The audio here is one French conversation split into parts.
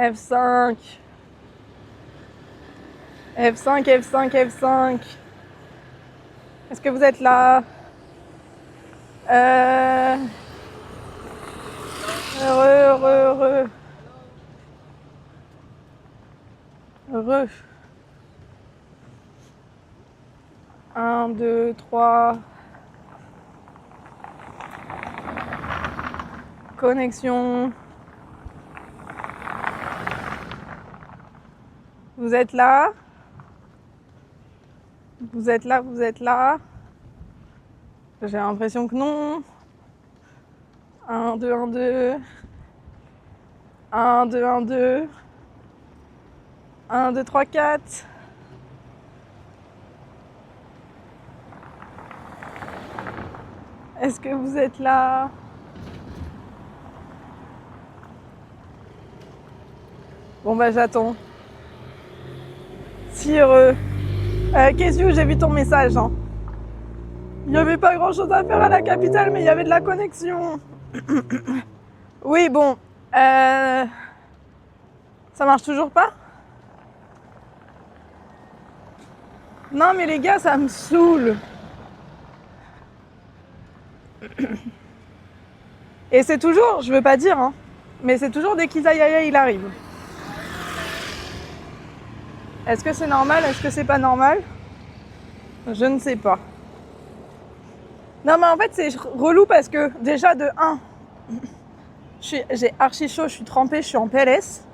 F5. F5, F5, F5. Est-ce que vous êtes là? Heureux. 1, 2, 3. Connexion. Vous êtes là? Vous êtes là? J'ai l'impression que non. 1, 2, 1, 2. 1, 2, 1, 2. 1, 2, 3, 4. Est-ce que vous êtes là? Bon bah j'attends. Si heureux. Qu'est-ce que j'ai vu ton message, hein. Il n'y avait pas grand chose à faire à la capitale, mais il y avait de la connexion. Oui, bon. Ça marche toujours pas? Non, mais les gars, ça me saoule. Et c'est toujours, je veux pas dire, hein, mais c'est toujours dès qu'Isaiah il arrive. Est-ce que c'est normal? Est-ce que c'est pas normal? Je ne sais pas. Non, mais en fait, c'est relou parce que déjà, de 1, j'ai archi chaud, je suis trempée, je suis en PLS.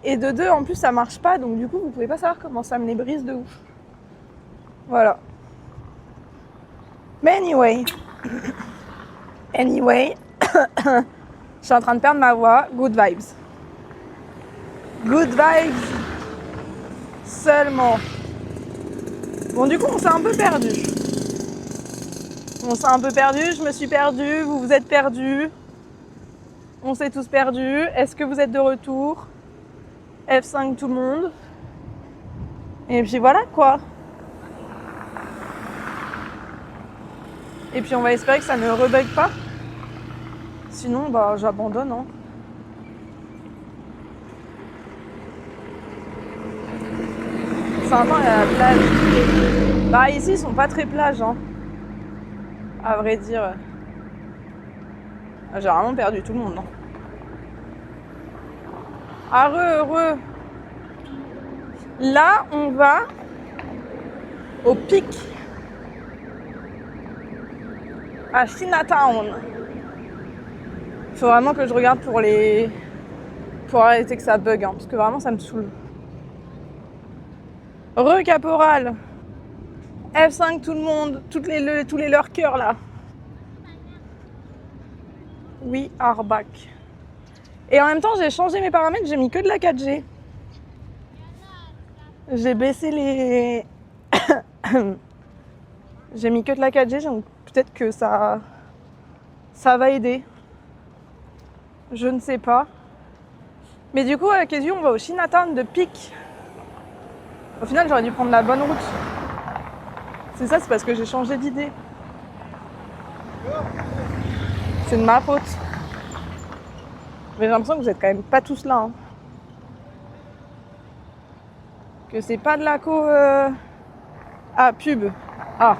Et de 2, en plus, ça marche pas, donc du coup, vous pouvez pas savoir comment ça me les brise de ouf. Voilà. Mais anyway, je suis en train de perdre ma voix. Good vibes. Good vibes seulement. Bon, du coup, on s'est un peu perdu. Je me suis perdue, vous vous êtes perdus. On s'est tous perdus. Est-ce que vous êtes de retour? F5 tout le monde. Et puis voilà quoi. Et puis on va espérer que ça ne rebug pas. Sinon, bah j'abandonne, hein. Saint-Martin, il y a la plage. Bah ici, ils sont pas très plages, hein. À vrai dire. J'ai vraiment perdu tout le monde, hein. Heureux. Là, on va au pic. À Chinatown. Il faut vraiment que je regarde pour arrêter que ça bug, hein, parce que vraiment ça me saoule. Caporal. F5 tout le monde, tous les lurkers là. We are back. Et en même temps, j'ai changé mes paramètres, j'ai mis que de la 4G. J'ai baissé les... J'ai mis que de la 4G, donc peut-être que ça va aider. Je ne sais pas. Mais du coup, avec Kézu, on va au Chinatown de Pic. Au final, j'aurais dû prendre la bonne route. C'est ça, c'est parce que j'ai changé d'idée. C'est de ma faute. Mais j'ai l'impression que vous êtes quand même pas tous là, hein. Que c'est pas de la Ah, pub. Ah.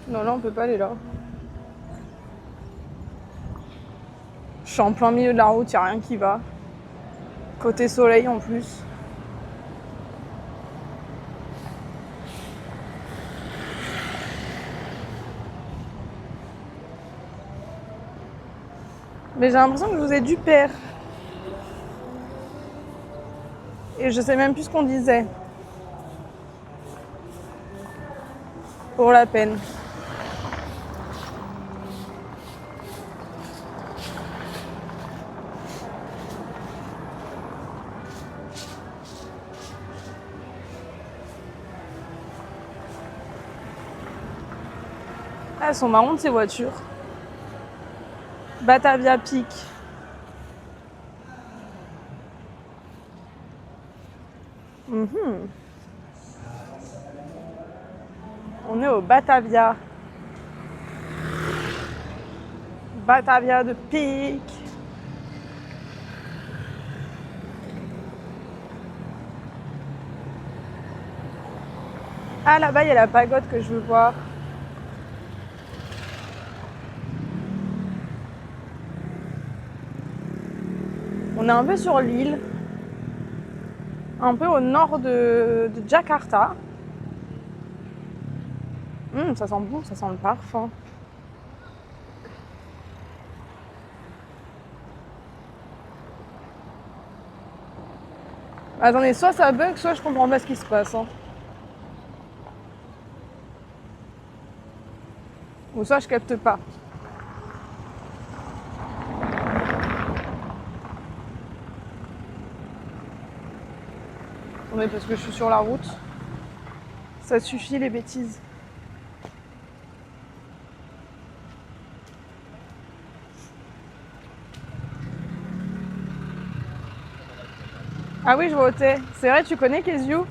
Non, là, on peut pas aller là. Je suis en plein milieu de la route, y a rien qui va. Côté soleil en plus. Mais j'ai l'impression que je vous ai du père. Et je sais même plus ce qu'on disait. Pour la peine. elles sont marrantes ces voitures. Batavia Peak. On est au Batavia. Batavia de Peak. Ah, là-bas, il y a la pagode que je veux voir. On est un peu sur l'île, un peu au nord de Jakarta. Ça sent bon, ça sent le parfum. Attendez, soit ça bug, soit je comprends pas ce qui se passe. Ou soit je capte pas. Attendez, parce que je suis sur la route. Ça suffit les bêtises. Ah oui, je vois où t'es. C'est vrai, tu connais Kezio?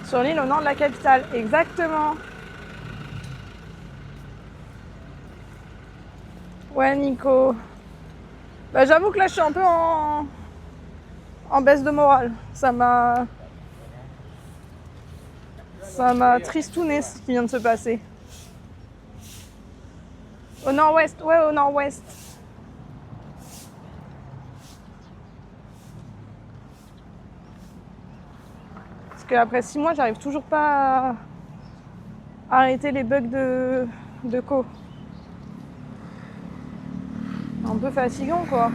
Sur l'île au nord de la capitale, exactement. Ouais, Nico. Bah, j'avoue que là, je suis un peu en baisse de morale. Ça m'a tristouné ce qui vient de se passer. Au nord-ouest, ouais, au nord-ouest. Parce qu'après 6 mois, j'arrive toujours pas à arrêter les bugs de co. Un peu fatigant, quoi.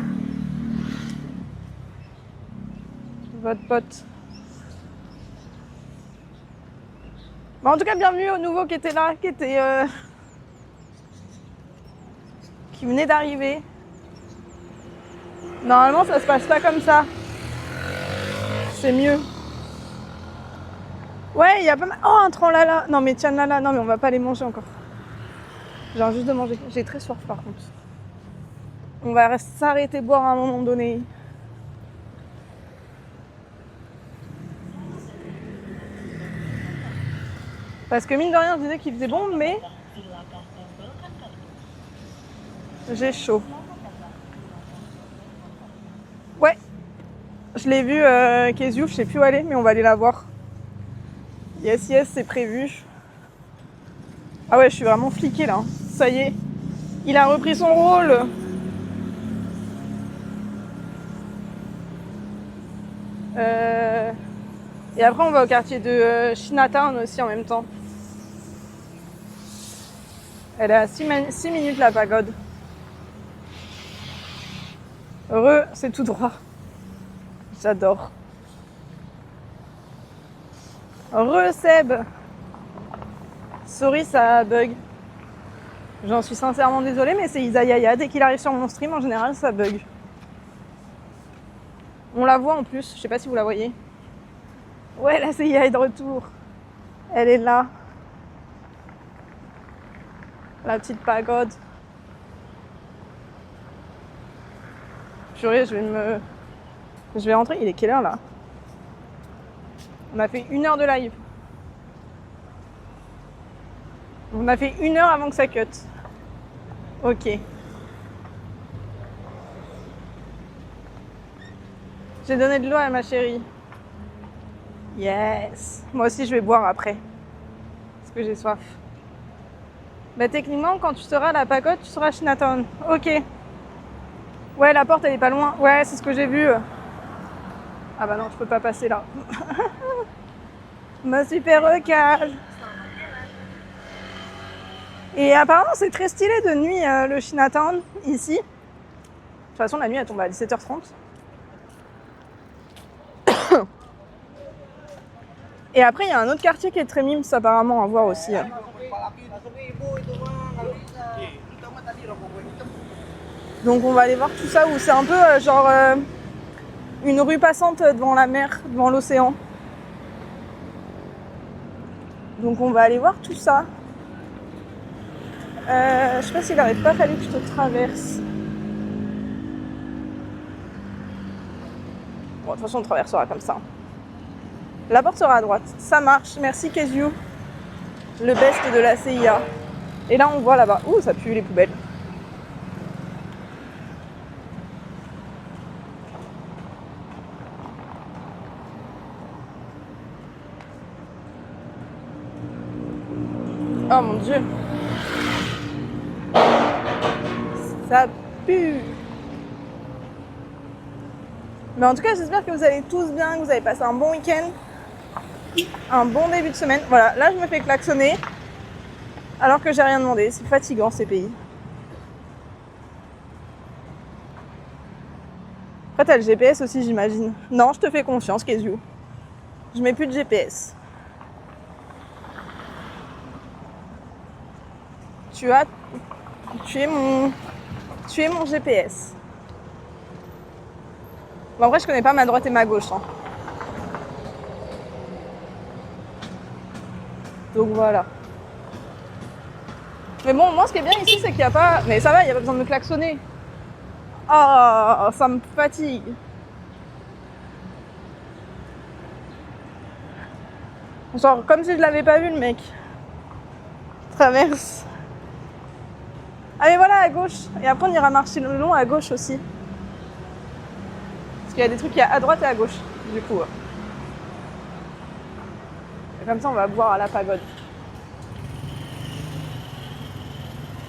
Votre pote. Bon, en tout cas, bienvenue au nouveau qui était là, qui venait d'arriver. Normalement, ça se passe pas comme ça. C'est mieux. Ouais, il y a pas mal. Oh, un tranlala. Non, mais tiens, là. Non, mais on va pas les manger encore. J'ai envie juste de manger. J'ai très soif, par contre. On va s'arrêter boire à un moment donné. Parce que mine de rien, je disais qu'il faisait bon, mais j'ai chaud. Ouais, je l'ai vu, Kezio, je sais plus où aller, mais on va aller la voir. Yes, c'est prévu. Ah ouais, je suis vraiment fliquée là. Ça y est, il a repris son rôle. Et après, on va au quartier de Chinatown aussi en même temps. Elle est à 6 minutes la pagode. Heureux, c'est tout droit. J'adore. Heureux Seb. Sorry, ça bug. J'en suis sincèrement désolée, mais c'est Isayaya. Dès qu'il arrive sur mon stream, en général, ça bug. On la voit en plus, je sais pas si vous la voyez. Ouais, la CIA est de retour. Elle est là. La petite pagode. Purée, je vais rentrer. Il est quelle heure là? On a fait 1 heure de live. On a fait 1 heure avant que ça cut. Ok. J'ai donné de l'eau à ma chérie. Yes. Moi aussi, je vais boire après. Parce que j'ai soif. Bah techniquement, quand tu seras à la pagode, tu seras à Chinatown. Ok. Ouais, la porte, elle est pas loin. Ouais, c'est ce que j'ai vu. Ah bah non, je peux pas passer là. Ma super recale. Et apparemment, c'est très stylé de nuit, le Chinatown, ici. De toute façon, la nuit, elle tombe à 17h30. Et après, il y a un autre quartier qui est très mimes, apparemment, à voir aussi. Donc on va aller voir tout ça, où c'est un peu une rue passante devant la mer, devant l'océan. Donc on va aller voir tout ça. Je sais pas s'il n'aurait pas fallu que je te traverse. Bon, de toute façon, on traversera comme ça. La porte sera à droite. Ça marche. Merci, Kezio. Le best de la CIA. Et là, on voit là-bas. Ouh, ça pue les poubelles. Oh mon Dieu. Ça pue. Mais en tout cas, j'espère que vous allez tous bien, que vous avez passé un bon week-end, un bon début de semaine. Voilà, là je me fais klaxonner alors que j'ai rien demandé. C'est fatigant ces pays. Après t'as le GPS aussi, j'imagine. Non, je te fais confiance, Kezio. Je mets plus de GPS. Tu es mon GPS. Bon, en vrai, je connais pas ma droite et ma gauche. Hein. Donc voilà. Mais bon, moi, ce qui est bien ici, c'est qu'il n'y a pas... Mais ça va, il n'y a pas besoin de me klaxonner. Ah, ça me fatigue. Genre, comme si je l'avais pas vu, le mec. Traverse. Allez, voilà, à gauche. Et après, on ira marcher le long à gauche aussi. Parce qu'il y a des trucs, il y a à droite et à gauche, du coup. Et comme ça, on va boire à la pagode.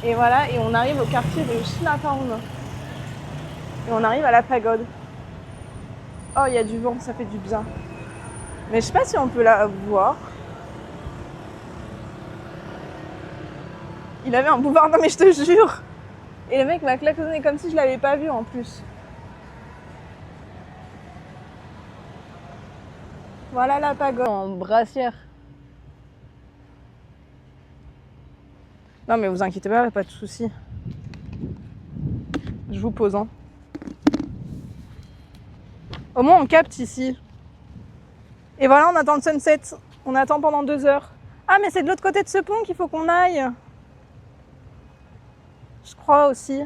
Et voilà, et on arrive au quartier de Chinatown. Et on arrive à la pagode. Oh, il y a du vent, ça fait du bien. Mais je sais pas si on peut la voir. Il avait un boulevard, non mais je te jure. Et le mec m'a klaxonné comme si je l'avais pas vu en plus. Voilà la pagode. En brassière. Non mais vous inquiétez pas, pas de soucis. Je vous pose. Hein. Au moins on capte ici. Et voilà, on attend le sunset. On attend pendant 2 heures. Ah mais c'est de l'autre côté de ce pont qu'il faut qu'on aille. Je crois aussi.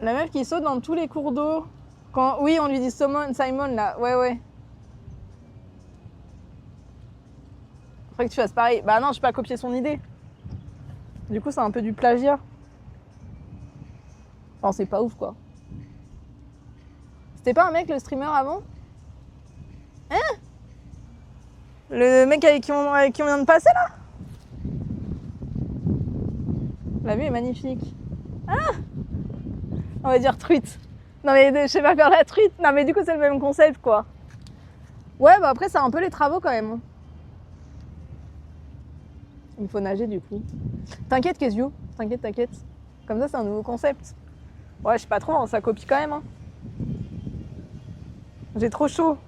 La meuf qui saute dans tous les cours d'eau. Quand... Oui, on lui dit Simon là. Ouais, ouais. Faudrait que tu fasses pareil. Bah non, je peux pas copier son idée. Du coup, c'est un peu du plagiat. Enfin, c'est pas ouf quoi. C'était pas un mec le streamer avant? Hein? Le mec avec qui on vient de passer là? La vue est magnifique. Ah! On va dire truite. Non mais je sais pas faire la truite. Non mais du coup c'est le même concept quoi. Ouais bah après c'est un peu les travaux quand même. Il faut nager du coup. T'inquiète Kezio, t'inquiète. Comme ça c'est un nouveau concept. Ouais je sais pas trop, hein, ça copie quand même. Hein. J'ai trop chaud.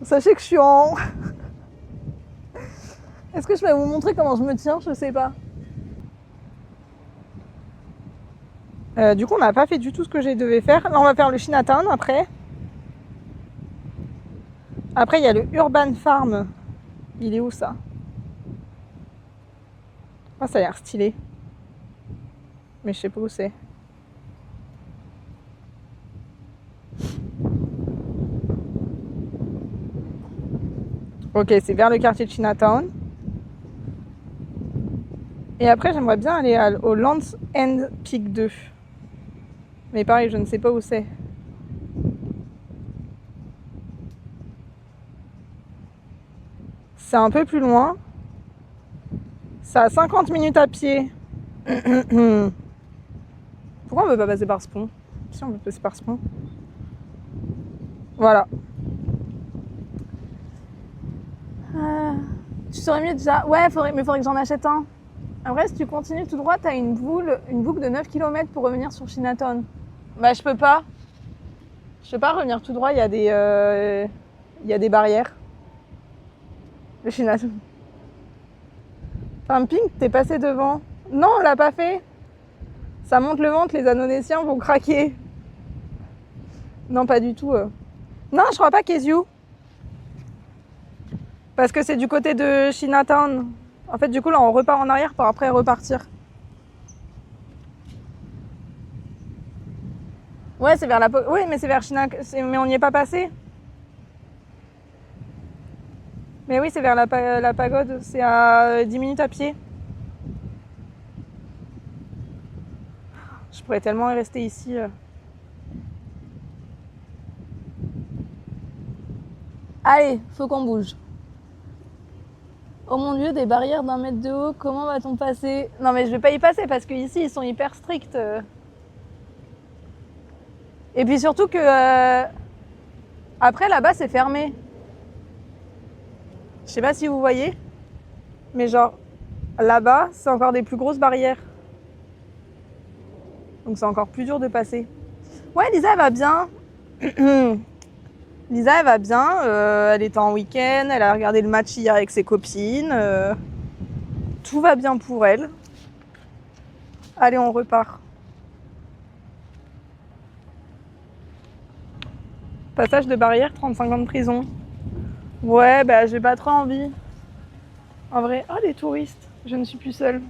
Sachez que je suis en... Est-ce que je vais vous montrer comment je me tiens? Je sais pas. Du coup on n'a pas fait du tout ce que j'ai devais faire. Là on va faire le Chinatown après. Après il y a le Urban Farm. Il est où ça? Ah ça a l'air stylé. Mais je sais pas où c'est. Ok, c'est vers le quartier de Chinatown. Et après, j'aimerais bien aller au Land's End Peak 2. Mais pareil, je ne sais pas où c'est. C'est un peu plus loin. C'est à 50 minutes à pied. Pourquoi on veut pas passer par ce pont? Si on veut passer par ce pont. Voilà. Tu saurais mieux déjà. Ouais, mais faudrait que j'en achète un. Après, si tu continues tout droit, t'as une boucle de 9 km pour revenir sur Chinatown. Bah, je peux pas. Je peux pas revenir tout droit, il y a des barrières. Le Chinatown. Pumping, t'es passé devant. Non, on l'a pas fait. Ça monte le ventre, les Indonésiens vont craquer. Non, pas du tout. Non, je crois pas Kezio. Parce que c'est du côté de Chinatown. En fait, du coup, là, on repart en arrière pour après repartir. Ouais, c'est vers la... Oui, mais c'est vers Chinatown. Mais on n'y est pas passé. Mais oui, c'est vers la pagode. C'est à 10 minutes à pied. Je pourrais tellement rester ici. Allez, faut qu'on bouge. Oh mon Dieu, des barrières d'1 mètre de haut, comment va-t-on passer? Non mais je vais pas y passer parce qu'ici ils sont hyper stricts. Et puis surtout que après là-bas c'est fermé. Je sais pas si vous voyez, mais genre là-bas c'est encore des plus grosses barrières. Donc c'est encore plus dur de passer. Ouais, Lisa elle va bien. Lisa elle va bien, elle était en week-end, elle a regardé le match hier avec ses copines. Tout va bien pour elle. Allez, on repart. Passage de barrière, 35 ans de prison. Ouais, bah j'ai pas trop envie. En vrai, oh les touristes, je ne suis plus seule.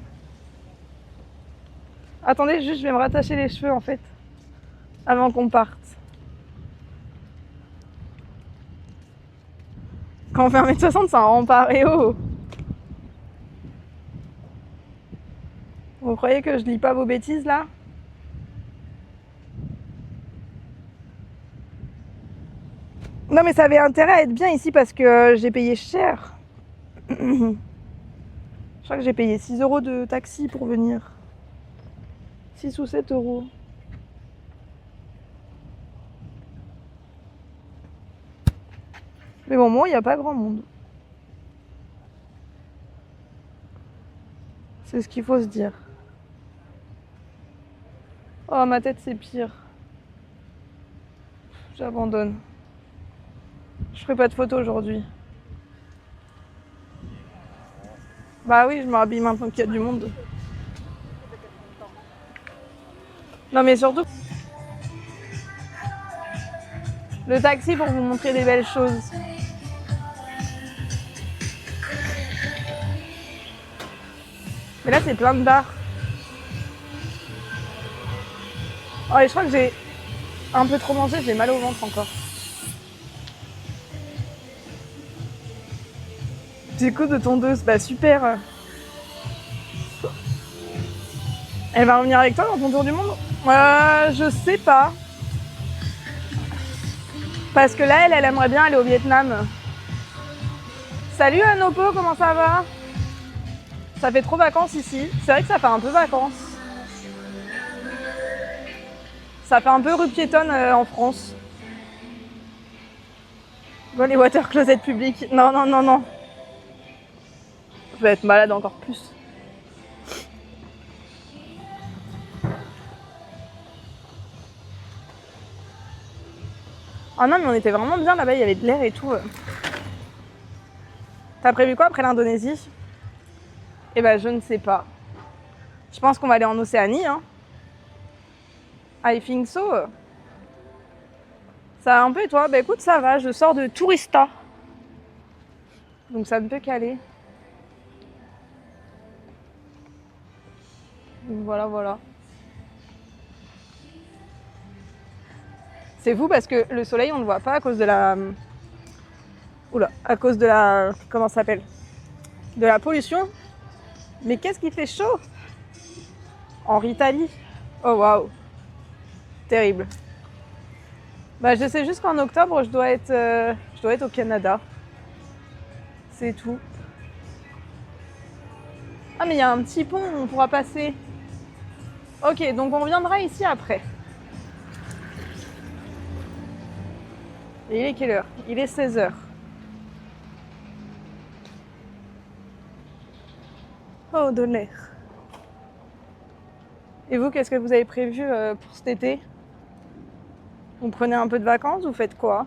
Attendez, juste je vais me rattacher les cheveux en fait, avant qu'on parte. Quand on fait 1m60, c'est un rempart, et oh! Vous croyez que je lis pas vos bêtises là? Non mais ça avait intérêt à être bien ici parce que j'ai payé cher. Je crois que j'ai payé 6 € de taxi pour venir. 6 ou 7 €. Mais bon, moi, il n'y a pas grand monde. C'est ce qu'il faut se dire. Oh, ma tête, c'est pire. J'abandonne. Je ferai pas de photos aujourd'hui. Bah oui, je me rhabille maintenant qu'il y a du monde. Non mais surtout, le taxi pour vous montrer des belles choses. Mais là, c'est plein de bars. Oh, et je crois que j'ai un peu trop mangé, j'ai mal au ventre encore. Petit coup de tondeuse, bah super. Elle va revenir avec toi dans ton tour du monde? Je sais pas. Parce que là, elle aimerait bien aller au Vietnam. Salut Anopo, comment ça va? Ça fait trop vacances ici. C'est vrai que ça fait un peu vacances. Ça fait un peu rue piétonne en France. Bon, les water closets publics. Non, non, non, non. Je vais être malade encore plus. Ah non, mais on était vraiment bien là-bas, il y avait de l'air et tout. T'as prévu quoi après l'Indonésie? Eh ben, je ne sais pas. Je pense qu'on va aller en Océanie, hein. I think so. Ça va un peu et toi? Bah écoute, ça va, je sors de Tourista. Donc ça ne peut qu'aller. Donc voilà, voilà. C'est fou parce que le soleil, on ne le voit pas à cause de la... Oula, à cause de la... Comment ça s'appelle? De la pollution. Mais qu'est-ce qui fait chaud? En Italie. Oh waouh. Terrible. Bah je sais juste qu'en octobre, je dois être au Canada. C'est tout. Ah mais il y a un petit pont où on pourra passer. Ok, donc on reviendra ici après. Et il est quelle heure? Il est 16h. Oh, de l'air. Et vous, qu'est-ce que vous avez prévu pour cet été? Vous prenez un peu de vacances? Vous faites quoi?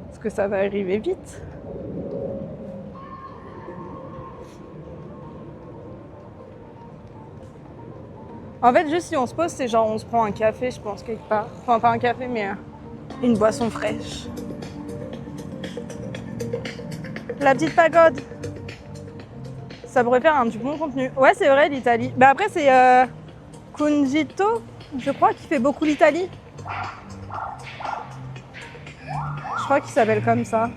Parce que ça va arriver vite. En fait, juste si on se pose, c'est genre on se prend un café, je pense, quelque part. Enfin, pas un café, mais une boisson fraîche. La petite pagode. Ça pourrait faire du bon contenu. Ouais, c'est vrai, l'Italie. Bah après, c'est Cungito, je crois, qui fait beaucoup l'Italie. Je crois qu'il s'appelle comme ça.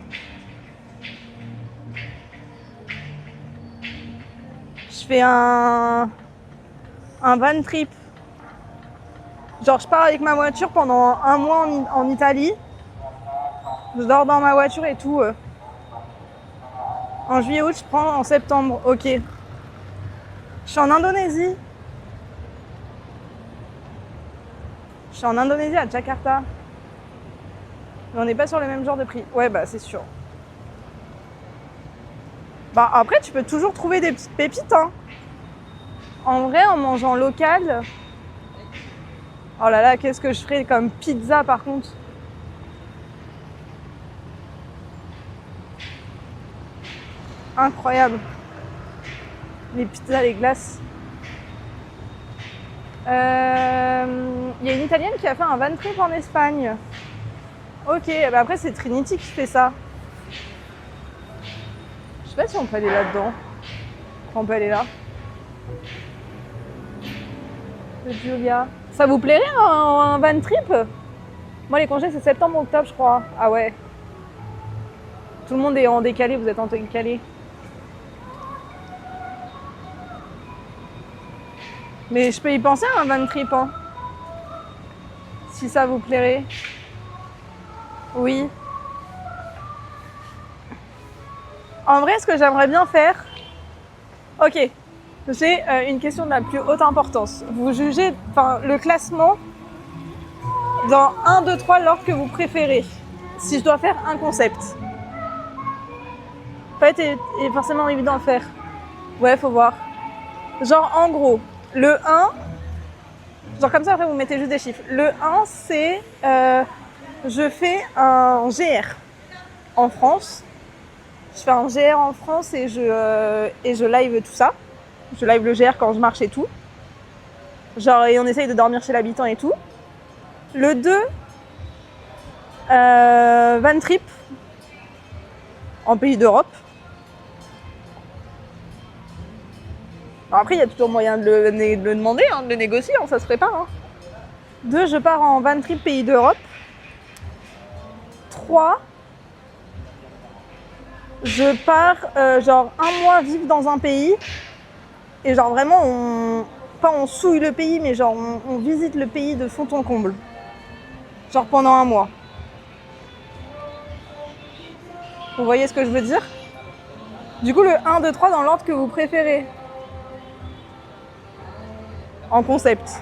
Je fais un van trip. Genre, je pars avec ma voiture pendant un mois en Italie. Je dors dans ma voiture et tout. En juillet, août, je prends en septembre. Ok. Je suis en Indonésie. Je suis en Indonésie, à Jakarta. Mais on n'est pas sur le même genre de prix. Ouais, bah c'est sûr. Bah après, tu peux toujours trouver des petites pépites, hein. En vrai, en mangeant local... Oh là là, qu'est-ce que je ferais comme pizza, par contre. Incroyable. Les pizzas, les glaces. Il y a une Italienne qui a fait un van trip en Espagne. Ok, bah après c'est Trinity qui fait ça. Je sais pas si on peut aller là-dedans. On peut aller là. De Giulia. Ça vous plairait un van trip? Moi les congés c'est septembre-octobre je crois. Ah ouais. Tout le monde est en décalé, vous êtes en décalé. Mais je peux y penser à un van trip, hein. Si ça vous plairait. Oui. En vrai, ce que j'aimerais bien faire... Ok, j'ai une question de la plus haute importance. Vous jugez le classement dans 1, 2, 3, l'ordre que vous préférez. Si je dois faire un concept. Pas être forcément évident à faire. Ouais, faut voir. Genre, en gros, le 1... Genre comme ça, après, vous mettez juste des chiffres. Le 1, c'est... je fais un GR en France. Je fais un GR en France et je live tout ça. Je live le GR quand je marche et tout. Genre, et on essaye de dormir chez l'habitant et tout. Le 2, van trip en pays d'Europe. Alors après, il y a toujours moyen de le demander, hein, de le négocier, hein, ça se prépare. Hein. 2, je pars en van trip pays d'Europe. 3, je pars genre un mois vivre dans un pays. Et genre vraiment, pas on souille le pays, mais genre on visite le pays de fond en comble. Genre pendant un mois. Vous voyez ce que je veux dire? Du coup, le 1, 2, 3 dans l'ordre que vous préférez. En concept.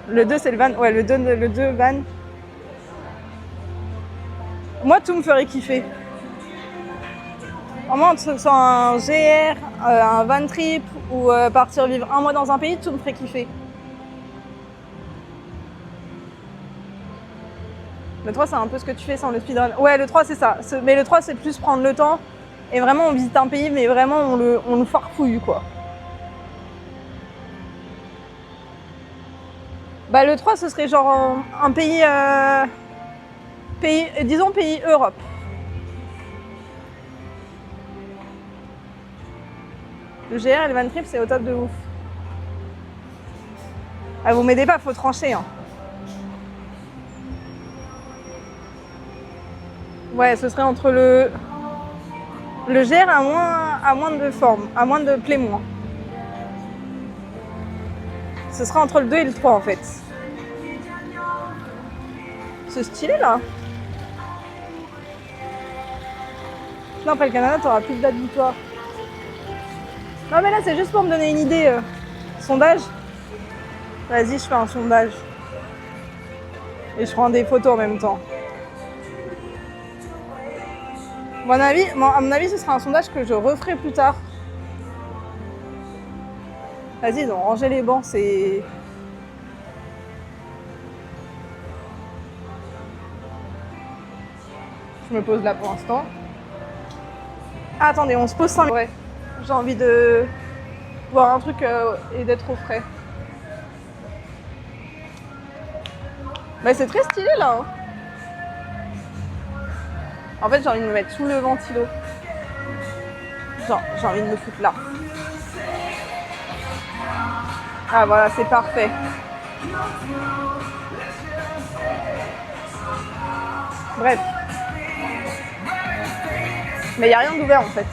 Le 2, c'est le van. Ouais, le 2 van. Moi, tout me ferait kiffer. Vraiment, que ce soit un GR, un van trip ou partir vivre un mois dans un pays, tout me ferait kiffer. Le 3, c'est un peu ce que tu fais sans le speedrun. Ouais, le 3, c'est ça. Mais le 3, c'est plus prendre le temps. Et vraiment, on visite un pays, mais vraiment, on le farfouille, quoi. Bah, le 3, ce serait genre un pays... disons pays Europe. Le GR et le van trip, c'est au top de ouf. Ah, vous m'aidez pas, faut trancher. Hein. Ouais, ce serait entre le GR à moins de forme, à moins de plaît moins. Ce sera entre le 2 et le 3 en fait. C'est stylé là. Non, après le Canada, t'auras plus de date butoir. Non mais là c'est juste pour me donner une idée. Sondage. Vas-y, je fais un sondage. Et je prends des photos en même temps. À mon avis, ce sera un sondage que je referai plus tard. Vas-y, ils ont rangé les bancs, c'est... Je me pose là pour l'instant. Ah, attendez, on se pose 5 minutes. Ouais, j'ai envie de boire un truc et d'être au frais. Bah, c'est très stylé là. Hein. En fait, j'ai envie de me mettre sous le ventilo. Genre, j'ai envie de me foutre là. Ah voilà, c'est parfait. Bref. Mais il n'y a rien d'ouvert en fait.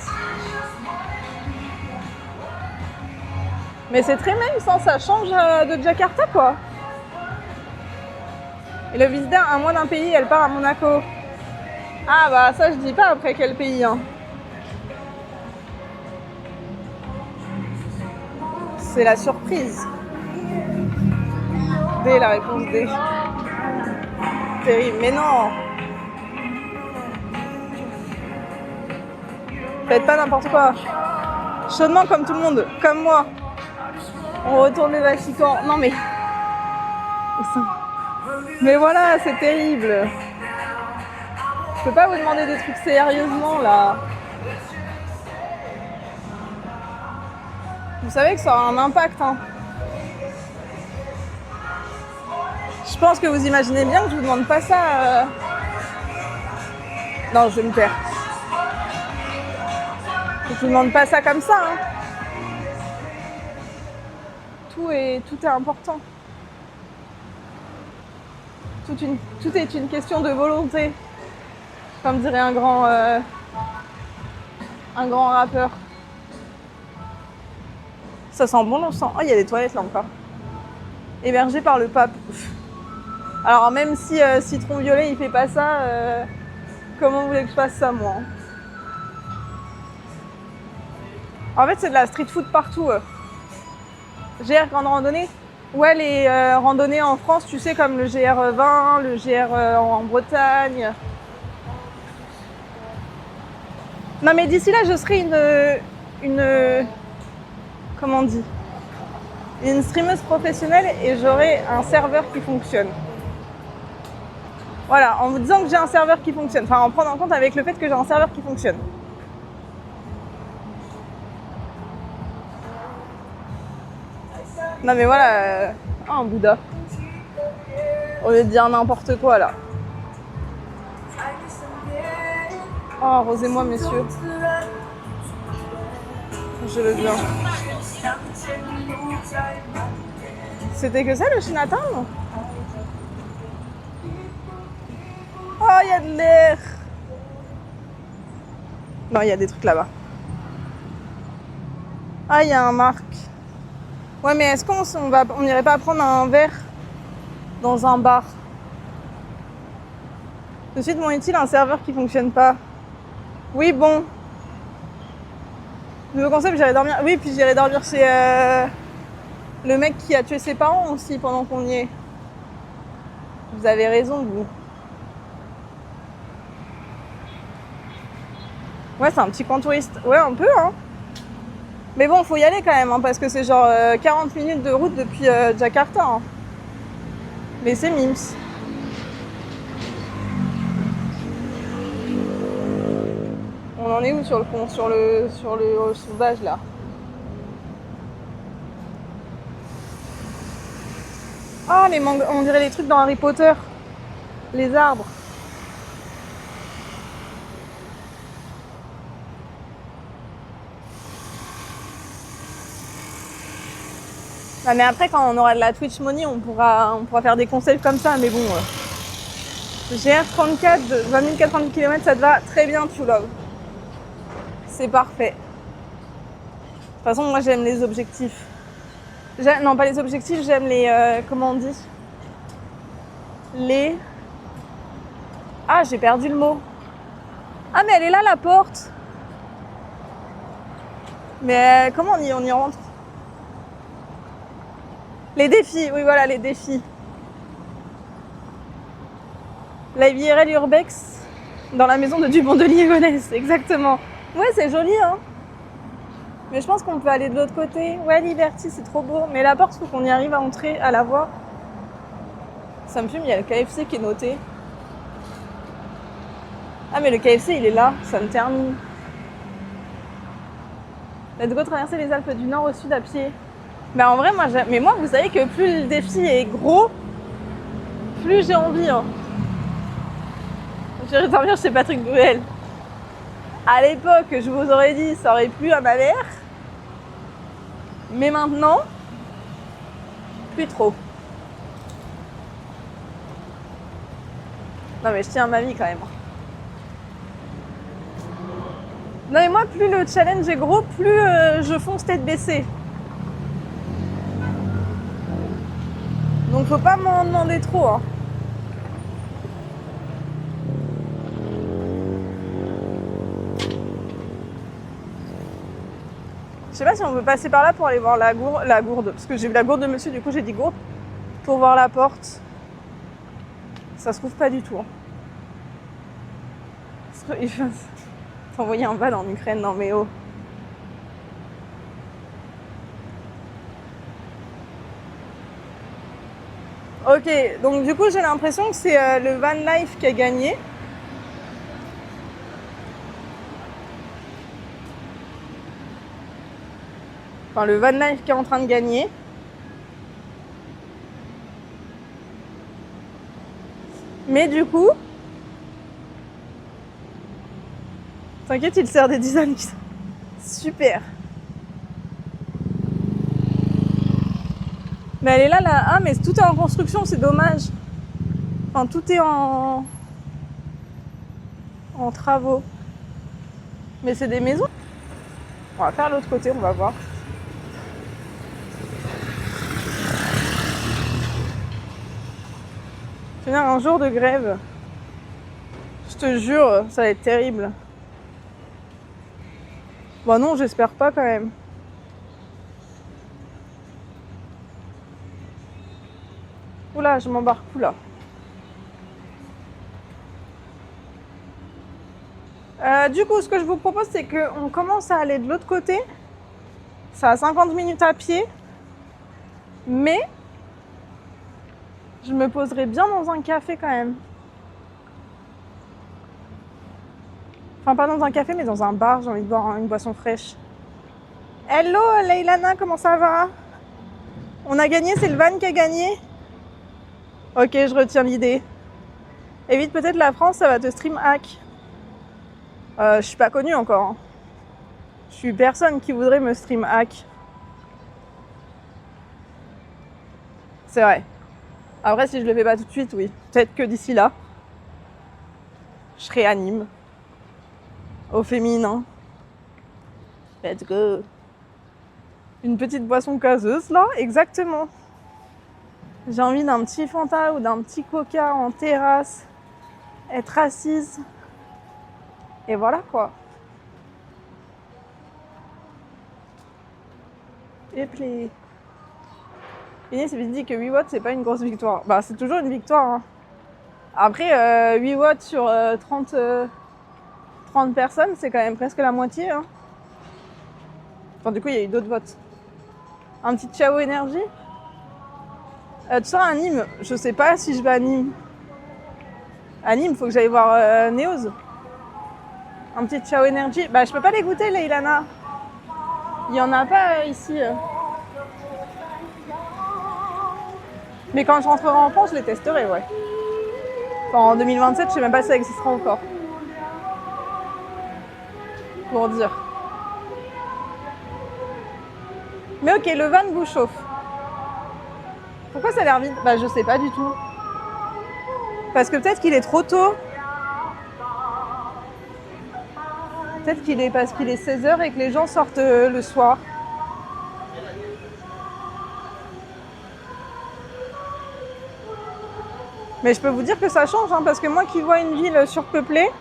Mais c'est très mince, hein, ça change de Jakarta quoi. Et le visiteur, un mois d'un pays, elle part à Monaco. Ah bah ça je dis pas après quel pays. Hein. C'est la surprise. D, la réponse D. Terrible, mais non. Faites pas n'importe quoi. Chaudement comme tout le monde, comme moi. On retourne le Vatican. Non mais... Mais voilà, c'est terrible. Je peux pas vous demander des trucs sérieusement là. Vous savez que ça aura un impact. Hein. Je pense que vous imaginez bien que je vous demande pas ça. Non, je me perds. Je vous demande pas ça comme ça. Hein. Tout est important. Tout est une question de volonté. Comme dirait un grand rappeur. Ça sent bon l'encens. Oh, il y a des toilettes là encore. Hébergé par le pape. Alors même si Citron Violet il fait pas ça, comment vous voulez que je fasse ça moi? En fait c'est de la street food partout. GR grande randonnée. Ouais, les randonnées en France, tu sais, comme le GR20, le GR en Bretagne. Non mais d'ici là je serai une comment on dit, une streameuse professionnelle et j'aurai un serveur qui fonctionne. Voilà, en vous disant que j'ai un serveur qui fonctionne. Enfin, en prenant en compte avec le fait que j'ai un serveur qui fonctionne. Non mais voilà, un Bouddha. Au lieu de dire n'importe quoi là. Oh, arrosez-moi messieurs. Je veux bien. C'était que ça le Chinatown? Oh, il y a de l'air. Non, il y a des trucs là-bas. Ah, il y a un Marc. Ouais, mais est-ce on n'irait pas prendre un verre dans un bar? De suite, mon utile, un serveur qui fonctionne pas. Oui, bon. Nouveau concept, j'irai dormir. Oui, puis j'irai dormir chez le mec qui a tué ses parents aussi pendant qu'on y est. Vous avez raison, vous. Ouais, c'est un petit coin touriste. Ouais, un peu, hein. Mais bon, faut y aller quand même, hein, parce que c'est genre 40 minutes de route depuis Jakarta. Hein. Mais c'est mimes. On en est où sur le pont, sur le sondage là? Ah, on dirait les trucs dans Harry Potter. Les arbres. Ah, mais après, quand on aura de la Twitch Money, on pourra faire des concepts comme ça. Mais bon, GR34, 20 090 km, ça te va très bien, tu love. C'est parfait. De toute façon, moi, j'aime les objectifs. Non, pas les objectifs, j'aime les... comment on dit? Les... Ah, j'ai perdu le mot. Ah, mais elle est là, la porte. Mais comment on y rentre? Les défis, oui, voilà, les défis. La IRL Urbex dans la maison de Dupont de Ligonnès, exactement. Ouais, c'est joli, hein. Mais je pense qu'on peut aller de l'autre côté. Ouais, Liberty, c'est trop beau. Mais la porte, il faut qu'on y arrive à entrer, à la voir. Ça me fume, il y a le KFC qui est noté. Ah, mais le KFC, il est là. Ça me termine. Let's go traverser les Alpes du Nord au sud à pied. Mais en vrai, moi, vous savez que plus le défi est gros, plus j'ai envie. Hein. J'irai dormir chez Patrick Bruel. À l'époque, je vous aurais dit, ça aurait plu à ma mère. Mais maintenant, plus trop. Non mais je tiens à ma vie quand même. Non mais moi, plus le challenge est gros, plus je fonce tête baissée. Donc faut pas m'en demander trop. Hein. Je sais pas si on peut passer par là pour aller voir la gourde. Parce que j'ai vu la gourde de monsieur, du coup j'ai dit gourde. Pour voir la porte. Ça se trouve pas du tout. Hein. Il faut t'envoyer en bas en Ukraine, non mais oh. Ok, donc du coup j'ai l'impression que c'est le van life qui a gagné. Enfin le van life qui est en train de gagner. Mais du coup, t'inquiète, il sert des designs. Super. Mais elle est là, là. Ah, mais tout est en construction, c'est dommage. Enfin, tout est en travaux. Mais c'est des maisons. On va faire l'autre côté, on va voir. Finir un jour de grève. Je te jure, ça va être terrible. Bon non, j'espère pas quand même. Oula, je m'embarque où là. Du coup, ce que je vous propose, c'est qu'on commence à aller de l'autre côté. Ça a 50 minutes à pied. Mais je me poserai bien dans un café quand même. Enfin, pas dans un café, mais dans un bar. J'ai envie de boire une boisson fraîche. Hello, Leilana, comment ça va? On a gagné, c'est le van qui a gagné? Ok, je retiens l'idée. Évite peut-être la France, ça va te stream hack. Je suis pas connue encore. Hein. Je suis personne qui voudrait me stream hack. C'est vrai. Après, si je le fais pas tout de suite, oui. Peut-être que d'ici là, je réanime. Au féminin. Let's go. Une petite boisson gazeuse, là, exactement. J'ai envie d'un petit Fanta ou d'un petit Coca en terrasse. Être assise. Et voilà, quoi. Et puis... Inès s'est dit que 8 watts, c'est pas une grosse victoire. Bah, c'est toujours une victoire. Hein. Après, 8 watts sur 30 personnes, c'est quand même presque la moitié. Hein. Enfin, du coup, il y a eu d'autres votes. Un petit Ciao Énergie. Tu seras à Nîmes. Je sais pas si je vais à Nîmes. À Nîmes, faut que j'aille voir Neos. Un petit Ciao Énergie. Bah, je peux pas les goûter, les Ilana. Il y en a pas ici. Mais quand je rentrerai en France, je les testerai, ouais. Enfin, en 2027, je sais même pas si ça existera encore. Pour dire. Mais ok, le van vous chauffe. Pourquoi ça a l'air vide? Bah, je sais pas du tout. Parce que peut-être qu'il est trop tôt. Peut-être qu'il est parce qu'il est 16h et que les gens sortent le soir. Mais je peux vous dire que ça change, hein, parce que moi qui vois une ville surpeuplée,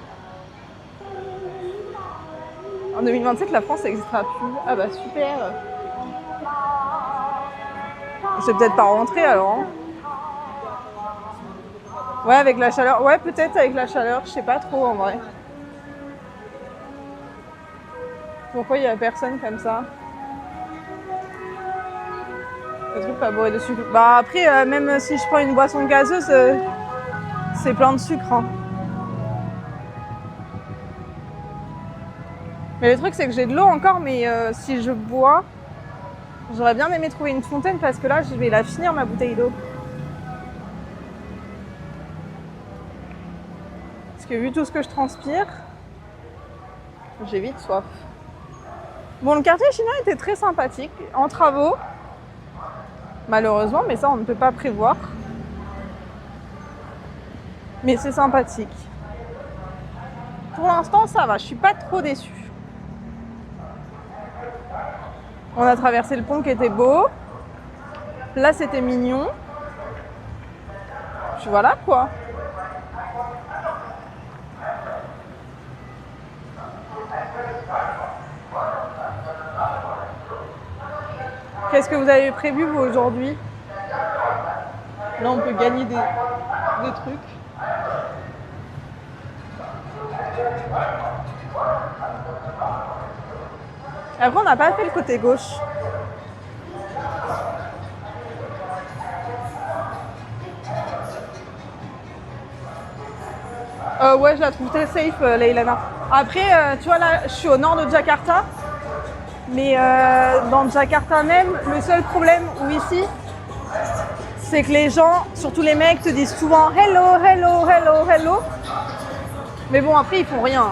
en 2027, la France n'existera plus. Ah bah super. Je vais peut-être pas rentrer alors. Hein. Ouais, avec la chaleur. Ouais, peut-être avec la chaleur, je sais pas trop en vrai. Pourquoi il y a personne comme ça? Le truc pas bourré de sucre. Bah après, même si je prends une boisson gazeuse, c'est plein de sucre. Hein. Mais le truc c'est que j'ai de l'eau encore, mais si je bois, j'aurais bien aimé trouver une fontaine parce que là je vais la finir ma bouteille d'eau. Parce que vu tout ce que je transpire, j'ai vite soif. Bon, le quartier chinois était très sympathique, en travaux, malheureusement, mais ça on ne peut pas prévoir. Mais c'est sympathique. Pour l'instant, ça va, je suis pas trop déçue. On a traversé le pont qui était beau. Là, c'était mignon. Puis voilà quoi. Qu'est-ce que vous avez prévu vous aujourd'hui? Là, on peut gagner des trucs. Après, on n'a pas fait le côté gauche. Ouais, je la trouve très safe, Leilana. Après, tu vois, là, je suis au nord de Jakarta. Mais dans Jakarta même, le seul problème, ou ici, c'est que les gens, surtout les mecs, te disent souvent « hello, hello, hello, hello ». Mais bon, après, ils font rien.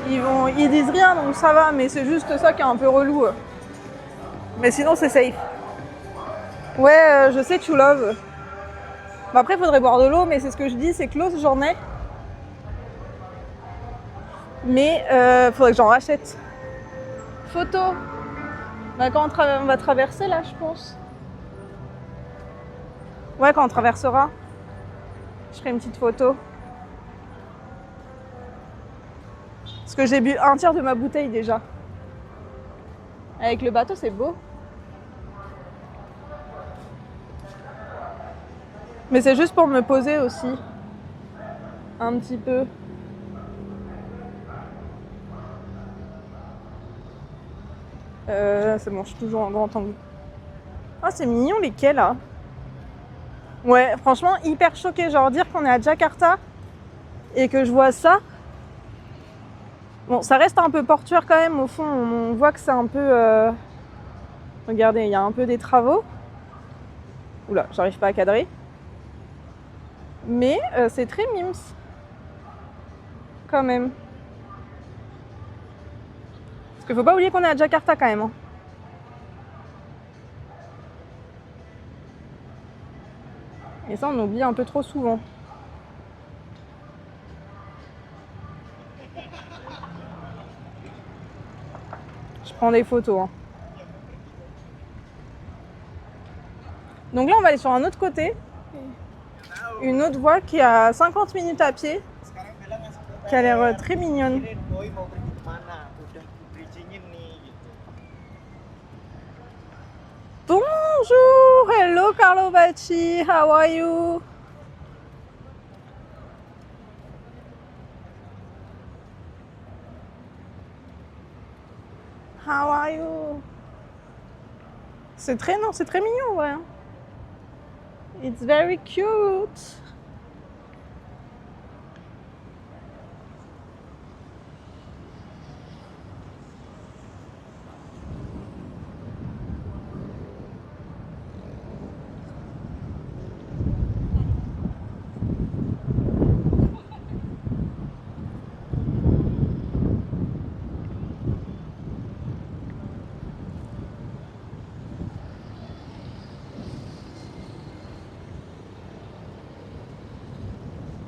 Ils disent rien, donc ça va, mais c'est juste ça qui est un peu relou. Mais sinon, c'est safe. Ouais, je sais, tu love. Bah après, il faudrait boire de l'eau, mais c'est ce que je dis, c'est que l'eau, j'en ai. Mais faudrait que j'en rachète. Photo. Bah quand on va traverser là, je pense. Ouais, quand on traversera, je ferai une petite photo. Parce que j'ai bu un tiers de ma bouteille déjà. Avec le bateau, c'est beau. Mais c'est juste pour me poser aussi. Un petit peu. C'est bon, je suis toujours en grand angle. Oh, c'est mignon les quais là. Ouais, franchement, hyper choquée. Genre dire qu'on est à Jakarta et que je vois ça. Bon, ça reste un peu portuaire quand même. Au fond, on voit que c'est un peu... Regardez, il y a un peu des travaux. Oula, j'arrive pas à cadrer. Mais c'est très mimes. Quand même. Parce qu'il faut pas oublier qu'on est à Jakarta quand même. Hein. Et ça, on oublie un peu trop souvent. Je prends des photos. Hein. Donc là, on va aller sur un autre côté. Une autre voie qui a 50 minutes à pied. Qui a l'air très mignonne. Bonjour, hello Carlo Bacci, how are you? How are you? C'est très mignon, ouais. It's very cute.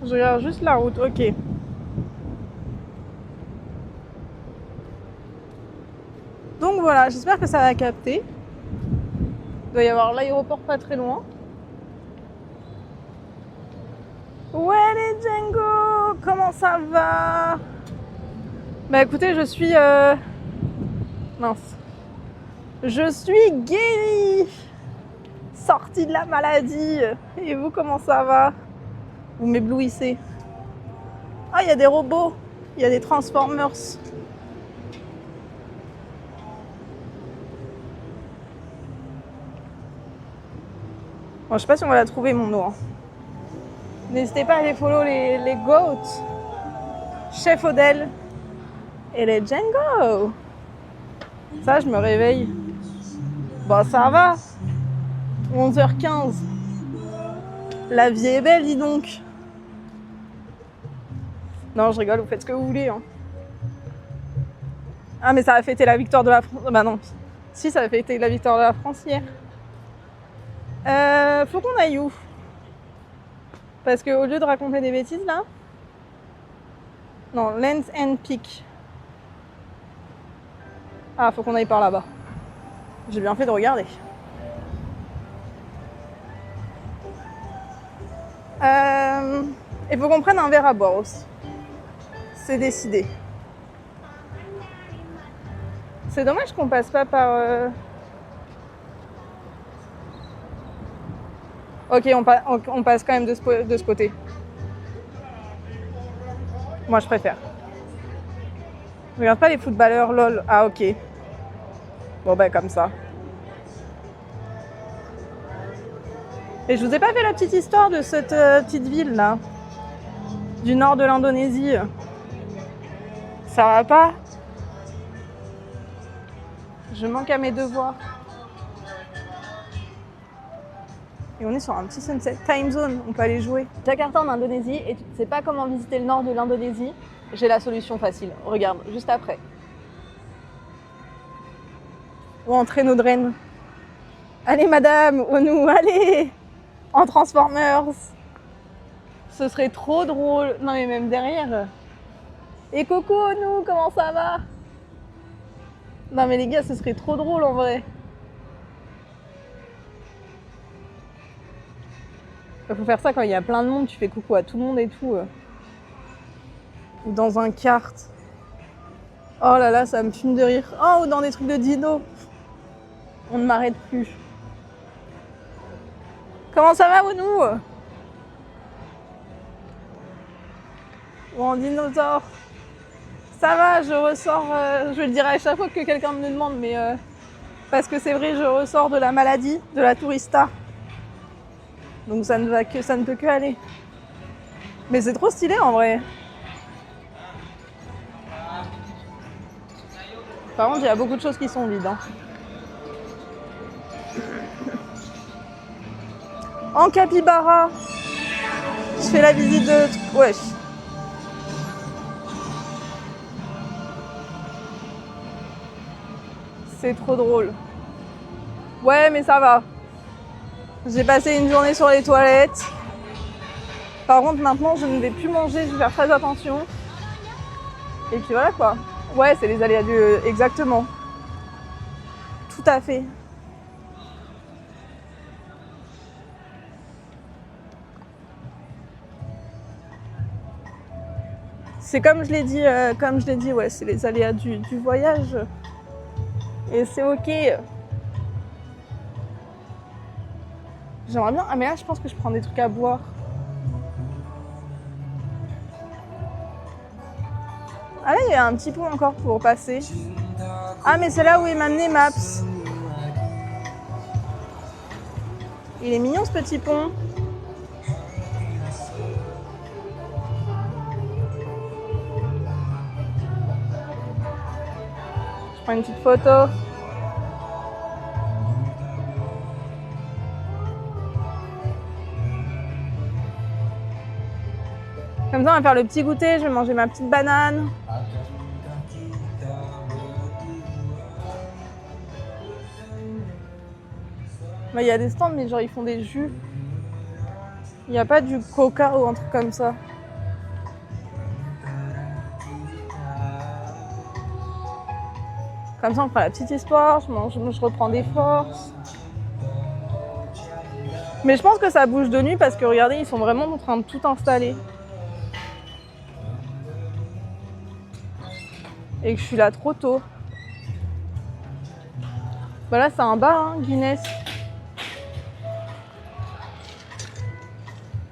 Je regarde juste la route, ok. Donc voilà, j'espère que ça va capter. Il doit y avoir l'aéroport pas très loin. Ouais les Django, comment ça va? Bah écoutez, je suis... mince. Je suis guérie, sortie de la maladie. Et vous, comment ça va? Vous m'éblouissez. Ah, il y a des robots, il y a des Transformers. Bon, je sais pas si on va la trouver, mon eau. Hein. N'hésitez pas à aller follow les goats. Chef Odell et les Django. Ça, je me réveille. Bon, ça va. 11h15. La vie est belle, dis donc. Non, je rigole, vous faites ce que vous voulez. Hein. Ah, mais ça a fêté la victoire de la France. Bah non. Si, ça a fêté la victoire de la France hier. Faut qu'on aille où? Parce qu'au lieu de raconter des bêtises, là... Non, Lands End Peak. Ah, faut qu'on aille par là-bas. J'ai bien fait de regarder. Il faut qu'on prenne un verre à boire aussi. C'est décidé. C'est dommage qu'on passe pas par... Ok, on passe quand même de ce côté. Moi, je préfère. Je regarde pas les footballeurs, lol. Ah, ok. Bon, bah, comme ça. Et je vous ai pas fait la petite histoire de cette petite ville, là. Du nord de l'Indonésie. Ça va pas? Je manque à mes devoirs. Et on est sur un petit sunset. Time zone, on peut aller jouer. Jakarta en Indonésie, et tu ne sais pas comment visiter le nord de l'Indonésie? J'ai la solution facile. Regarde, juste après. Ou en traîneau de Rennes. Allez madame, Onou, allez! En Transformers. Ce serait trop drôle. Non mais même derrière. Et coucou Onou, comment ça va? Non mais les gars, ce serait trop drôle en vrai. Il faut faire ça quand il y a plein de monde, tu fais coucou à tout le monde et tout. Ou dans un kart. Oh là là, ça me fume de rire. Oh, ou dans des trucs de dino. On ne m'arrête plus. Comment ça va, Onou? Ou en dinosaure. Ça va, je ressors, je le dirai à chaque fois que quelqu'un me le demande, mais parce que c'est vrai, je ressors de la maladie, de la tourista. Donc ça ne peut que aller. Mais c'est trop stylé en vrai. Par contre, il y a beaucoup de choses qui sont vides. Hein. En capybara. Je fais la visite de... Wesh. C'est trop drôle. Ouais, mais ça va. J'ai passé une journée sur les toilettes. Par contre, maintenant, je ne vais plus manger, je vais faire très attention. Et puis voilà quoi. Ouais, c'est les aléas du... Exactement. Tout à fait. C'est comme je l'ai dit, ouais, c'est les aléas du voyage. Et c'est ok. J'aimerais bien... Ah mais là, je pense que je prends des trucs à boire. Ah là, il y a un petit pont encore pour passer. Ah mais c'est là où il m'a amené Maps. Il est mignon ce petit pont. Je prends une petite photo. Comme ça, on va faire le petit goûter. Je vais manger ma petite banane. Il y a des stands, mais genre ils font des jus. Il n'y a pas du coca ou un truc comme ça. Comme ça, on fera la petite histoire. Je reprends des forces. Mais je pense que ça bouge de nuit parce que regardez, ils sont vraiment en train de tout installer. Et que je suis là trop tôt. Bah là, c'est un bar, hein, Guinness.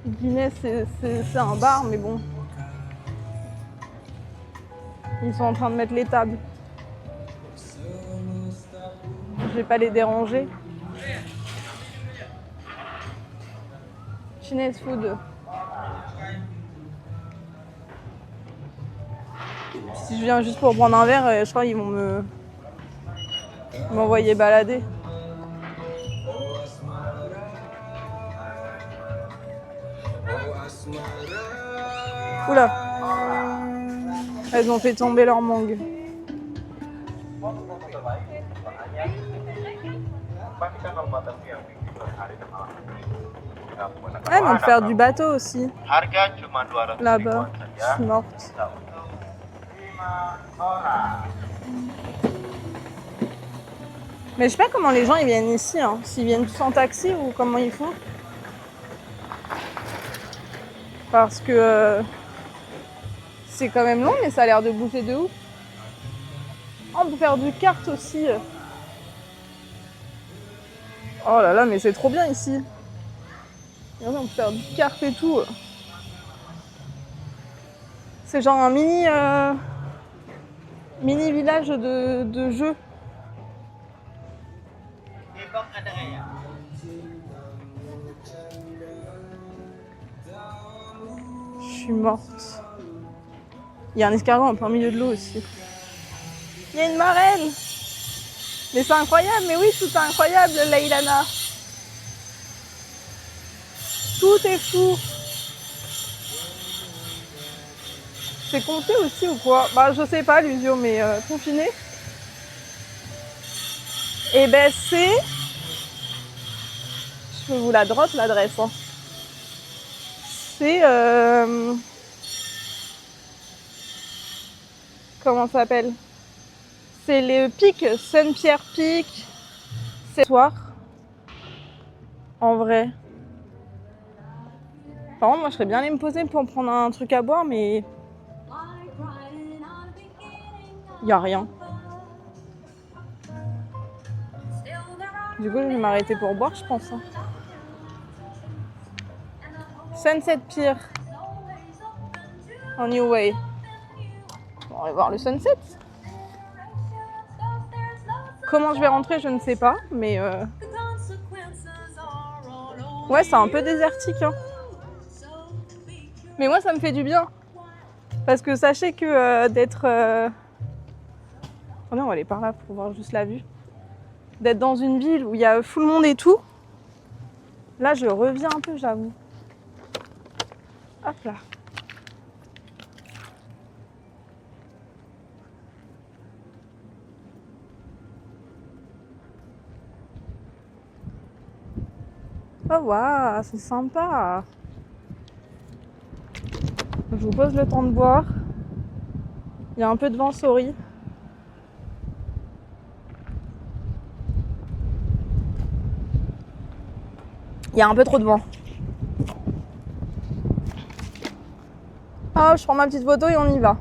Guinness, c'est un bar, mais bon. Ils sont en train de mettre les tables. Je vais pas les déranger. Chinese food. Si je viens juste pour prendre un verre, je crois qu'ils vont m'envoyer balader. Oula. Elles ont fait tomber leur mangue. Ah, mais on peut faire du bateau aussi. Là-bas. Je suis morte. Mais je sais pas comment les gens ils viennent ici, hein. S'ils viennent tous en taxi ou comment ils font. Parce que c'est quand même long, mais ça a l'air de bouger de ouf. Oh, on peut faire du kart aussi. Oh là là, mais c'est trop bien ici. Regardez, on peut faire du kart et tout. C'est genre un mini village de jeux. Je suis morte. Il y a un escargot en plein milieu de l'eau aussi. Il y a une marraine. Mais c'est incroyable, mais oui, tout est incroyable, Leilana. Tout est fou. C'est compté aussi ou quoi? Bah je sais pas, Lusio, mais confiné. Et ben c'est... Je peux vous la drop l'adresse. Hein. C'est... Comment ça s'appelle? C'est le pic, Saint-Pierre Pic. C'est soir. En vrai. Par contre, moi je serais bien allée me poser pour prendre un truc à boire, mais... Il n'y a rien. Du coup, je vais m'arrêter pour boire, je pense. Hein. Sunset Pier. En New Way. On va voir le sunset. Comment je vais rentrer, je ne sais pas, mais... Ouais, c'est un peu désertique. Hein. Mais moi, ça me fait du bien. Parce que sachez que d'être... Oh non, on va aller par là pour voir juste la vue. D'être dans une ville où il y a full monde et tout. Là, je reviens un peu, j'avoue. Hop là. Oh waouh, c'est sympa. Je vous pose le temps de boire. Il y a un peu de vent, sorry. Il y a un peu trop de vent. Oh, je prends ma petite photo et on y va.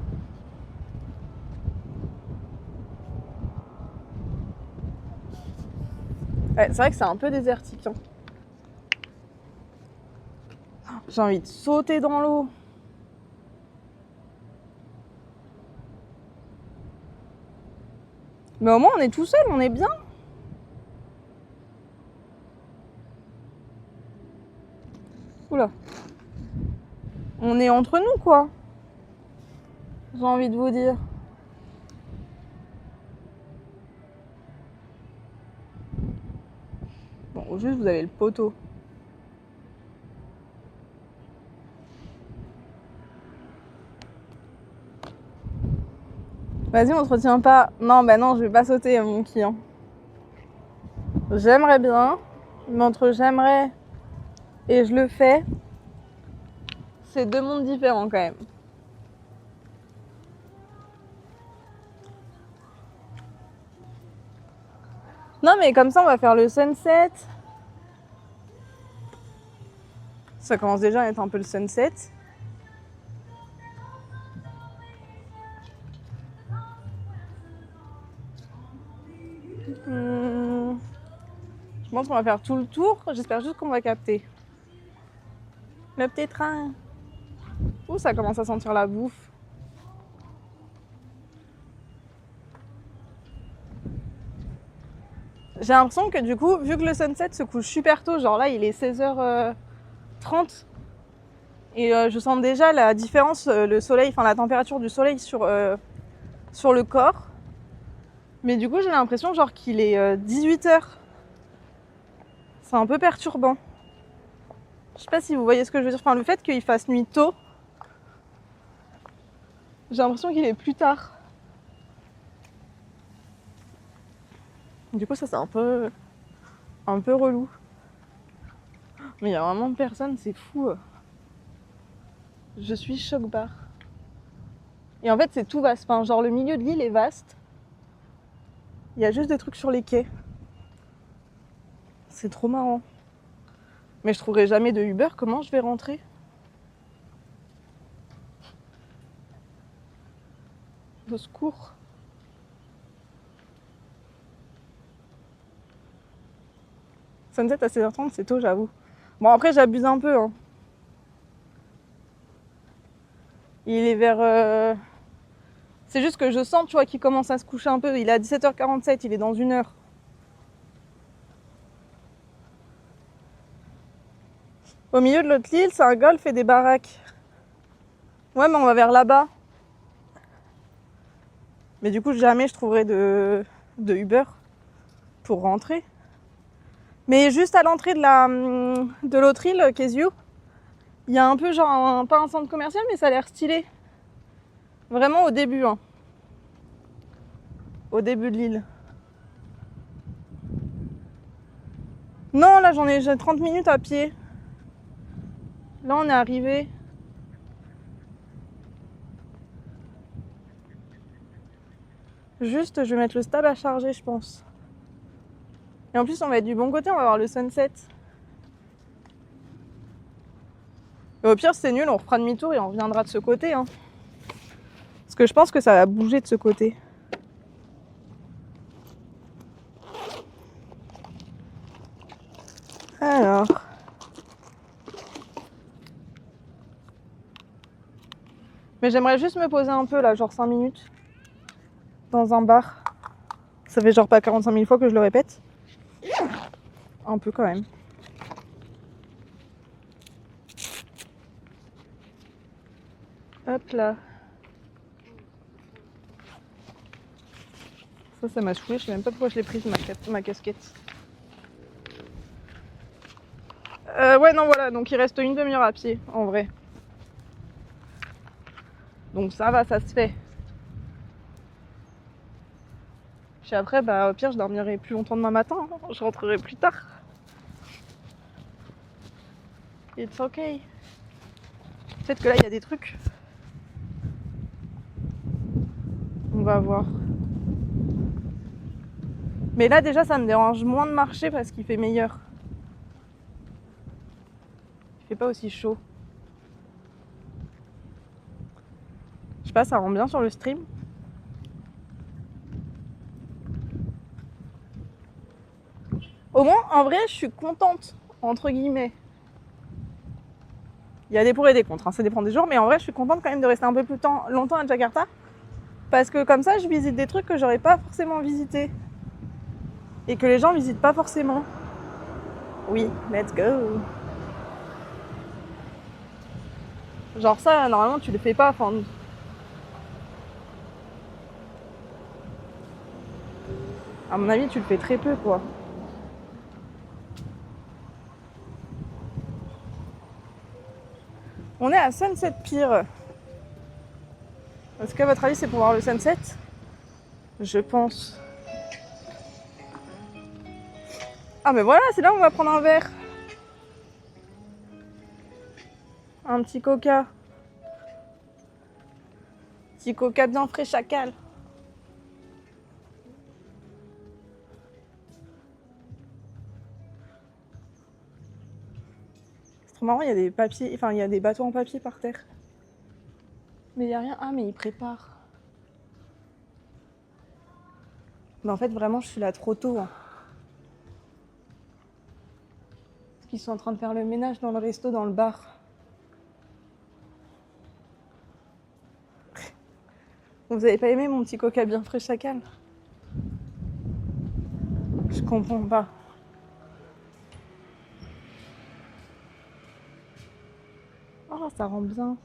Ouais, c'est vrai que c'est un peu désertique. Hein. J'ai envie de sauter dans l'eau. Mais au moins, on est tout seul, on est bien. Oula. On est entre nous, quoi. J'ai envie de vous dire. Bon, juste, vous avez le poteau. Vas-y, on se retient pas. Non, bah non, je vais pas sauter, mon client. J'aimerais bien, mais entre j'aimerais et je le fais, c'est deux mondes différents quand même. Non, mais comme ça, on va faire le sunset. Ça commence déjà à être un peu le sunset. Je pense qu'on va faire tout le tour. J'espère juste qu'on va capter. Le petit train. Ouh, ça commence à sentir la bouffe. J'ai l'impression que du coup, vu que le sunset se couche super tôt, genre là il est 16h30, et je sens déjà la différence, le soleil, enfin la température du soleil sur le corps. Mais du coup j'ai l'impression genre qu'il est 18h. C'est un peu perturbant. Je sais pas si vous voyez ce que je veux dire. Enfin, le fait qu'il fasse nuit tôt, J'ai l'impression qu'il est plus tard. Du coup, ça c'est un peu relou. Mais il y a vraiment personne, c'est fou. Je suis choc-barre. Et en fait, c'est tout vaste. Enfin, genre, le milieu de l'île est vaste. Il y a juste des trucs sur les quais. C'est trop marrant. Mais je trouverai jamais de Uber. Comment je vais rentrer? Au secours. Sunset à 16h30, c'est tôt, j'avoue. Bon, après, j'abuse un peu. Hein. Il est vers... C'est juste que je sens, tu vois, qu'il commence à se coucher un peu. Il est à 17h47, il est dans 1 heure. Au milieu de l'autre île, c'est un golf et des baraques. Ouais, mais on va vers là-bas. Mais du coup, jamais je trouverai de Uber pour rentrer. Mais juste à l'entrée de l'autre île, Kezio, il y a un peu genre, pas un centre commercial, mais ça a l'air stylé. Vraiment au début, hein. Au début de l'île. Non, là j'ai 30 minutes à pied. Là on est arrivé. Juste, je vais mettre le stable à charger, je pense. Et en plus, on va être du bon côté, on va voir le sunset. Et au pire, c'est nul, on refera demi-tour et on reviendra de ce côté. Hein. Parce que je pense que ça va bouger de ce côté. Alors. Mais j'aimerais juste me poser un peu là, genre 5 minutes. Dans un bar. Ça fait genre pas 45 000 fois que je le répète. Un peu quand même. Hop là. Ça m'a saoulé, je sais même pas pourquoi je l'ai prise ma casquette. Ouais, non, voilà, donc il reste une demi-heure à pied, en vrai. Donc ça va, ça se fait. Puis après, bah, au pire, je dormirai plus longtemps demain matin. Hein. Je rentrerai plus tard. It's okay. Peut-être que là, il y a des trucs. On va voir. Mais là, déjà, ça me dérange moins de marcher parce qu'il fait meilleur. Il fait pas aussi chaud. Je sais pas, ça rend bien sur le stream. Au moins, en vrai, je suis contente, entre guillemets. Il y a des pour et des contre, hein, ça dépend des jours, mais en vrai, je suis contente quand même de rester un peu plus longtemps à Jakarta. Parce que comme ça, je visite des trucs que j'aurais pas forcément visités. Et que les gens visitent pas forcément. Oui, let's go. Genre ça, normalement, tu le fais pas. Enfin, à mon avis, tu le fais très peu, quoi. On est à Sunset Pier. Est-ce qu'à votre avis, c'est pour voir le sunset? Je pense. Ah, mais voilà, c'est là où on va prendre un verre. Un petit coca. Petit coca bien frais chacal. C'est trop marrant, il y a des papiers, enfin il y a des bateaux en papier par terre. Mais il n'y a rien. Ah, mais ils préparent. Mais en fait, vraiment, je suis là trop tôt. Hein. Parce qu'ils sont en train de faire le ménage dans le resto, dans le bar. Vous avez pas aimé mon petit coca bien frais chacal? Je comprends pas. Oh, ça rend bien.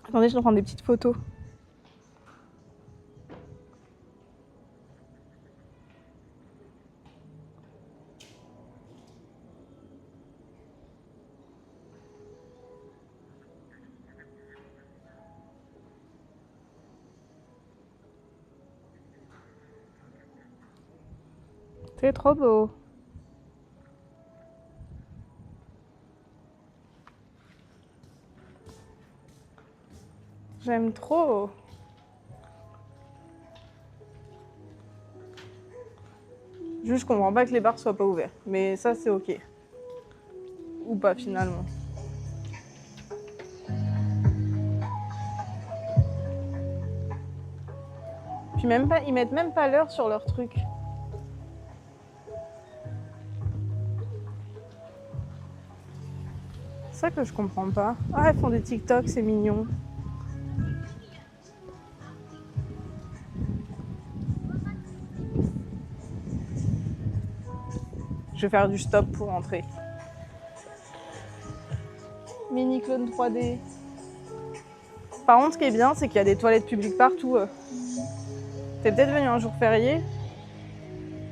Attendez, je vais prendre des petites photos. C'est trop beau. J'aime trop. Juste, je comprends pas que les bars soient pas ouverts. Mais ça, c'est ok. Ou pas, finalement. Puis même pas, ils mettent même pas l'heure sur leur truc. C'est ça que je comprends pas. Ah, ils font des TikTok, c'est mignon. Je vais faire du stop pour entrer. Mini clone 3D. Par contre, ce qui est bien, c'est qu'il y a des toilettes publiques partout. T'es peut-être venu un jour férié?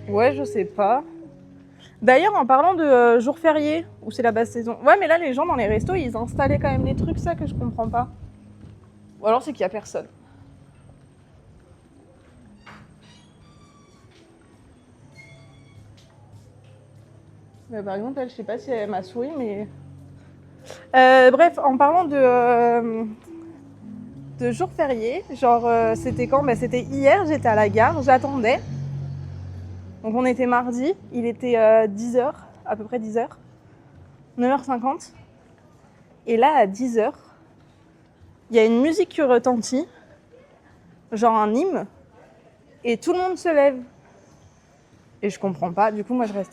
Ouais, je sais pas. D'ailleurs, en parlant de jour férié, où c'est la basse saison, ouais, mais là, les gens dans les restos, ils installaient quand même des trucs, ça que je comprends pas. Ou alors, c'est qu'il y a personne. Mais par exemple, elle, je sais pas si elle m'a souri, mais... bref, en parlant de jour férié, genre, c'était quand? Bah, c'était hier, j'étais à la gare, j'attendais. Donc on était mardi, il était 10h, à peu près 10h, 9h50. Et là, à 10h, il y a une musique qui retentit, genre un hymne, et tout le monde se lève. Et je comprends pas, du coup moi je reste